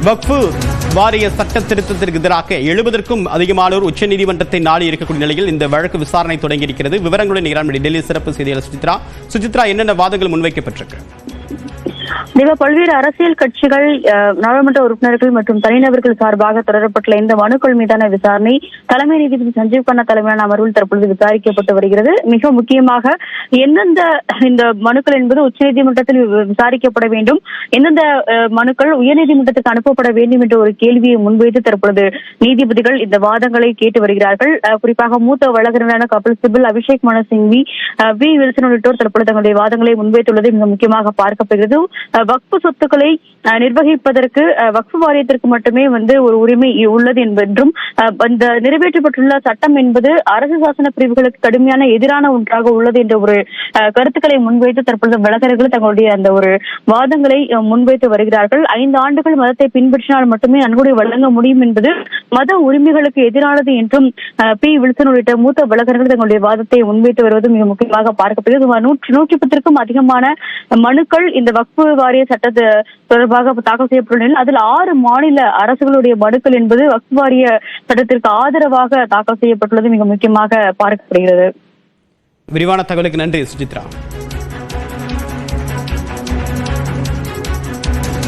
வக்ஃபு வாரிய சட்ட திருத்தத்திற்கு எதிராக 70க்கும் அதிகமானோர் உச்சநீதிமன்றத்தை நாடி இருக்கக்கூடிய நிலையில் இந்த வழக்கு விசாரணை தொடங்கியிருக்கிறது. விவரங்களுடன் நிகழ்ச்சி டெல்லி சிறப்பு செய்தியாளர் சுசித்ரா, என்னென்ன வாதங்கள் முன்வைக்கப்பட்டிருக்கு? பல்வேறு அரசியல் கட்சிகள், நாடாளுமன்ற உறுப்பினர்கள் மற்றும் தனிநபர்கள் சார்பாக தொடரப்பட்டுள்ள இந்த மனுக்கள் மீதான விசாரணை தலைமை நீதிபதி சஞ்சீவ் கண்ணா தலைமையிலான அமர்வில் தற்பொழுது விசாரிக்கப்பட்டு வருகிறது. மிக முக்கியமாக எந்தெந்த இந்த மனுக்கள் என்பது உச்சநீதிமன்றத்தில் விசாரிக்கப்பட வேண்டும், எந்தெந்த மனுக்கள் உயர்நீதிமன்றத்துக்கு அனுப்பப்பட வேண்டும் என்ற ஒரு கேள்வியை முன்வைத்து தற்பொழுது நீதிபதிகள் இந்த வாதங்களை கேட்டு வருகிறார்கள். குறிப்பாக மூத்த வழக்கறிஞரான கபில் சிபல், அபிஷேக் மனு சிங்வி, வி வில்சன் உள்ளிட்டோர் தற்பொழுது தங்களுடைய வாதங்களை முன்வைத்துள்ளது மிக முக்கியமாக பார்க்கப்படுகிறது. வக்ஃபு சொத்துக்களை நிர்வகிப்பதற்கு வக்ஃபு வாரியத்திற்கு மட்டுமே ஒரு உரிமை உள்ளது என்றும் அந்த நிறைவேற்றப்பட்டுள்ள சட்டம் என்பது அரசு சாசன பிரிவுகளுக்கு கடுமையான எதிரான ஒன்றாக உள்ளது என்ற ஒரு கருத்துக்களை முன்வைத்து தற்பொழுது வழக்கறிஞர்கள் தங்களுடைய அந்த ஒரு வாதங்களை முன்வைத்து வருகிறார்கள். 5 ஆண்டுகள் மதத்தை பின்பற்றினால் மட்டுமே நன்கொடை வழங்க முடியும் என்பது மத உரிமைகளுக்கு எதிரானது என்றும் பி வில்சன் உள்ளிட்ட மூத்த வழக்கறிஞர்கள் தங்களுடைய வாதத்தை முன்வைத்து வருவது மிக முக்கியமாக பார்க்கப்படுகிறது. 110க்கும் அதிகமான மனுக்கள் இந்த வக்ஃபு வாரிய சட்டத்தை தொடர்பாக தாக்கல் செய்யப்பட்டுள்ள நிலையில் அதில் 6 மாநில அரசுகளுடைய மனுக்கள் என்பது வக்ஃபு வாரிய சட்டத்திற்கு ஆதரவாக தாக்கல் செய்யப்பட்டுள்ளது மிக முக்கியமாக பார்க்கப்படுகிறது. விரிவான தகவலுக்கு நன்றி சுசித்ரா.